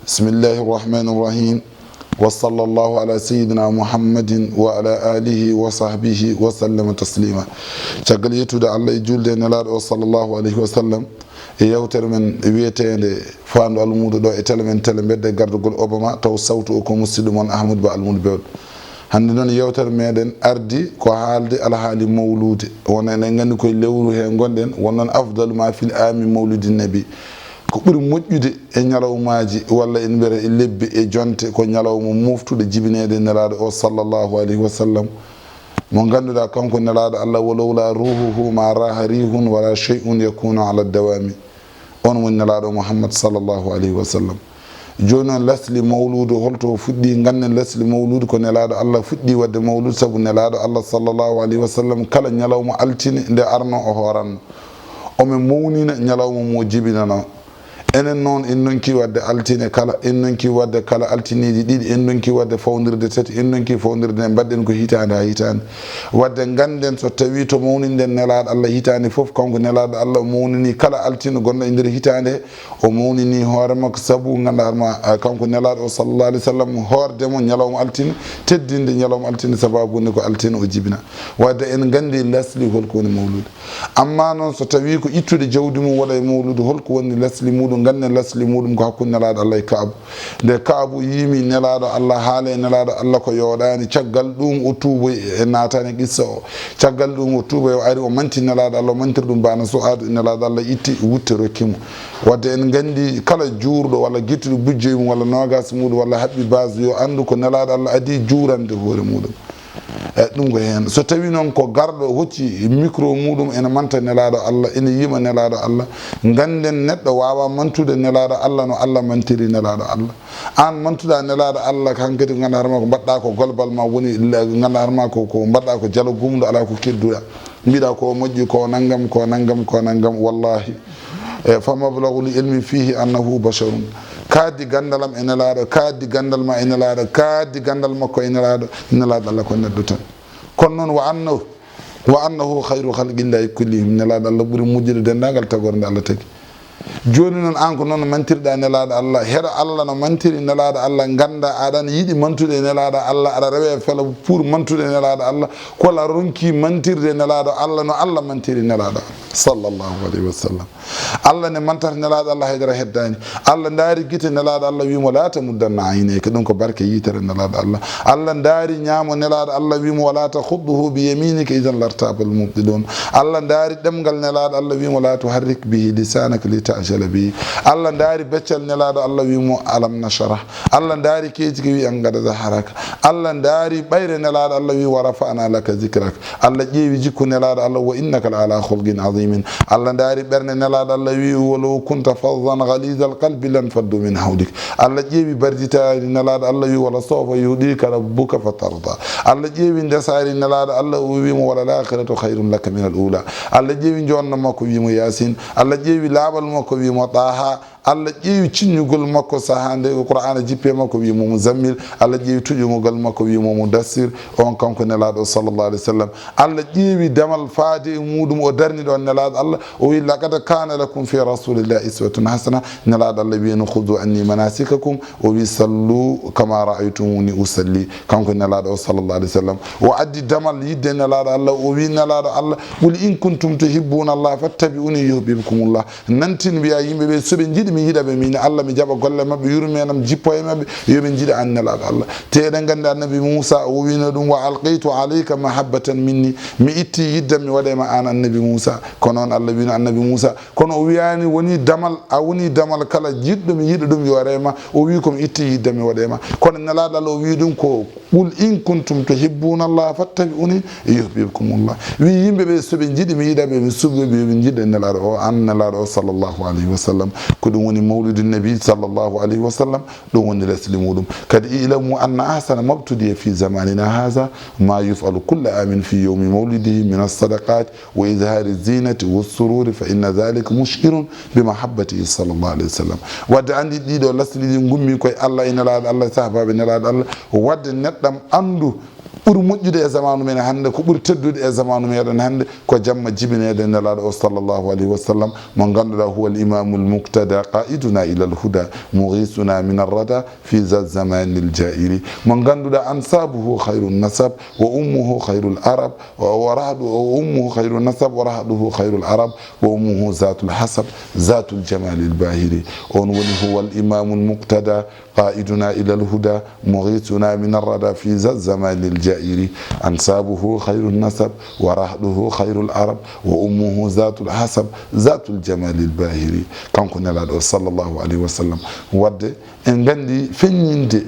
بسم الله الرحمن الرحيم وصلى الله على سيدنا محمد وعلى آله وصحبه وسلم تسليما تقل يتود الله جلد نلاد صلى الله عليه وسلم يوتر من ويتين فاند المود دو اتل من تل مبد غردغول اوباما تو صوتو ko muslimon ahmad ba almud bewd hande non yewtere meden ardi ko haalde alhaali mawlude wona en gandi koye lewru he gonden wonon afdalu ma fil ami mawludin nabi ko ɓuri moƴƴude e ñalawmaji walla en mbiyata e lebbi e jonte ko ñalawma moftude jibinede nelaɗo o sallllahu alayhi wa sallam mo ganduɗa kanko nelaɗo allah walowla ruhuhu ma raha rihun wala chey'un yakunu ala dawami on woni nelaɗo mouhammad sallllahu alayhi wa sallam joni noon lasli mawludu holto fuɗɗi gannen lasli mawludu ko nelaɗo allah fuɗɗi wadde mawludu saabu nelaɗo allah sallllahu alayhi wa sallam kala ñalawma altine nde arno o horanno omin mawnina ñalawma mo jibinano enen noon en donki wadde altine kala en donki wadde kala altiniji ɗiɗi en donki wadde fawdirde tati en donki fawdirde nde mbaɗɗen ko hitande ha hitande wadde ganden so tawi to mawninden nelaɗo allah hitande foof kanko nelaɗo allah o mawnini kala altine gonɗo e nder hitande o mawnini hoore makko saabu gandarma kanko nelaɗo o sallallah alih w sallam hoordemo ñalawma altine teddinde ñalawma altine sababude ko altine o jibina wadde en gandi lasli holko woni mawlude amma noon so tawi ko ittude jawdi mum waɗa e mawlude holko woni lasli muɗum gannen lasli muɗum ko hakkude nelaɗo allah e kaabu nde kaabu yimi nelaɗo allah haale nelaɗo allah ko yooɗani caggal ɗum o tuubo e natani qissa o caggal ɗum o tuuba o ari o manti nelaɗo allah o mantiri ɗum bana so adu nelaɗo allah itti wutte rokkimo wadde en gandi kala juurɗo walla guittuɗo bujjoye mum walla nogas muɗum walla haɓɓi base yo andu ko nelaɗo allah adi juurande hoore muɗum ɗum ko hen so tawi noon ko garɗo hocci micro muɗum ene manta nelaɗo allah ene yima nelaɗo allah ganden neɗɗo wawa mantude nelaɗo allah no allah mantiri nelaɗo allah an mantuɗa nelaɗo allah kankadi gandarma ko mbaɗɗa ko golbal ma woni gandarma ko mbaɗɗa ko jalo gumɗo ala ko kedduɗa mbiɗa ko moƴƴi ko naggam ko naggam ko naggam wallahi fa mablagul ilmi fihi annahu basharun kaaddi gandalam e nelaɗo kaaddi gandal ma e nelaɗo kaaddi gandal makko e nelaɗo allah ko neɗɗo tan kono noon wa annahu khayru khalqillahi kullihim nelaɗo allah ɓuuri mujjude dendagal tagorde allah tagui joni noon an ko noon mantirɗa nelaɗo allah heɗo allah no mantiri nelaɗo allah ganda aɗane yiiɗi mantude nelaɗo allah aɗa rewe fela pour mantude nelaɗo allah kola ronki mantirde nelaɗo allah no allah mantiri nelaɗo sallllahu alayhi wa sallam allah ne mantata nelaɗo allah haydara heddani allah daari guite nelaɗo allah wimo la tamuddanna ayneke ɗum ko barke yitere nelaɗo allah allah daari ñaamo nelaɗo allah wimo wala tahudduhu bi yaminika idan lartabal mubdilun allah daari ɗemgal nelaɗo allah wimo la tuharrik bihi lisanaka litajala bihi allah daari beccal nelaɗo allah wimo alam nasharah allah daari keji ko wi an gadada haraka allah daari ɓayre nelaɗo allah wi wa rafa'na laka zicrak allah ƴeewi jikku nelaɗo allah wa innaka la ala khulqin azimin allah daari ɓerne nelaɗo allah wi walaw kunta faddan ghalida alqalbi lan faddu min hawlik allah ƴeewi barditari nelaɗo allah wi wala sawfa yu'tika rabbuka fatarda allah ƴeewi ndesari nelaɗo allah o wimo wala l'akhiratu khayrun laka min al ula allah ƴeewi jonno makko wimo yasin allah ƴeewi laaɓal makko wimo taha allah ƴeewi ciññugol makko sahande qur'ana jippe makko wimo muzammil allah ƴeewi tuƴugol makko wimo mudassir on kanko nelaɗo sallallah alih w sallam allah ƴeewi damal faade e muɗum o darni ɗon nelaɗo allah o wi laqad kana lakum fi rasulillahi iswatun hasana nelaɗo allah wino khudu anni manasikakum o wi sallu kama ra'aytumuni usalli kanko nelaɗo o sallallah alih w sallam o addi damal yidde nelaɗo allah o wi nelaɗo allah qul in kuntum tuhibbuna allah fattabi'uni yuhibbukumullah nantin mbiya yimɓeɓe soɓe jiiɗi mi yiɗaɓe min allah mi jaɓa golle mabɓe yurmenam jippo e mabɓe yomin jiiɗa an nelaɗo allah te eɗen gandi annabi moussa o wino ɗum wa alqaytu alayka mahabbatan minni mi itti yiddam mi waɗema an annabi moussa kono noon allah wino annabi moussa kono o wiyani woni damal a woni damal kala jiɗɗo mi yiɗa ɗum yo rema o wi komi itti yiddam mi waɗema kono nelaɗo allah o wi ɗum ko qul in kuntum tuhibbuna allah fattabi'uni yuhibbukumullah wi yimɓeɓe soɓe jiiɗi mi yiɗaɓe mi sugoɓe yoɓe jiɗɗe nelaɗo o an nelaɗo o sallllahu alayhi wa sallam ko ɗum woni mawlidu nabi sallllahu alayhi wa sallam ɗum woni lesli muɗum kadi ilamu anna ahsana mabtudiya fi zamanina haha ma yufalu kulla amin fi yawmi mawlidihi min alsadaqat wa izhari zinati wassururi fa inna dhalika mushirun bi mahabbatihi sallllahu alayhi wa sallam wadde andi ɗiɗo lesli ɗi gummi koye allah e nelaɗo allah sahabaɓe nelaɗo allah wadde neɗɗam andu ɓuri moƴƴude e zamanu men hannde ko ɓuri teddude e zamanu meɗen hannde ko jamma jibinede nelaɗo o sallllahu alayhi wa sallam mo ganduɗa huwa al imamu l muqtada qaiduna ila al huda mugisuna min arrada fi za zamani l jairi mo ganduɗa ansabuhu khayru nasab wa ummuhu khayru l arab wa ummuhu khayru nasab wa rahduhu khayru l arab wa ummuhu zatu l hasab zatu l jamali l bahiri on woni huwa al imamu l muqtada qaiduna ila al huda mugisuna min arrada fi za zamani l jairi ansabuhu khayru nasab wa rahduhu khayru l arab wa ummuhu zatu l hasab zatu l jamali l bahiri kanko nelaɗo sallllahu alayhi wa sallam wadde en gandi feññinde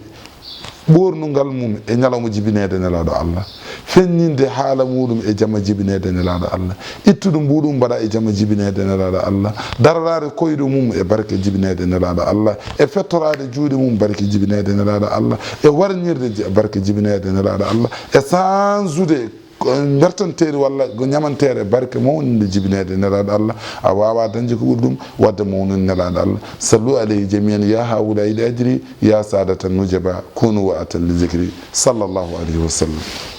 ɓornugal mum e ñalawma jibinede nelaɗo Allah feññinde haala muɗum e jamma jibinede nelaɗo Allah ittude mbuɗum mbaɗa e jamma jibinede nelaɗo Allah dararade koyɗe mum e barke jibinede nelaɗo Allah e fettorade juuɗe mum barke jibinede nelaɗo Allah e warñirde barke jibinede nelaɗo Allah e sansude bertanteeri walla ko ñamanteere barke mawninde jibinede nelaɗo Allah a wawa dañde ko ɓuri ɗum wadde mawnude nelaɗo Allah sallu alayhi jamian ya hawula il ajri ya sadatan nujaba kunu wa atan li zicri sallllahu alayhi wa sallam.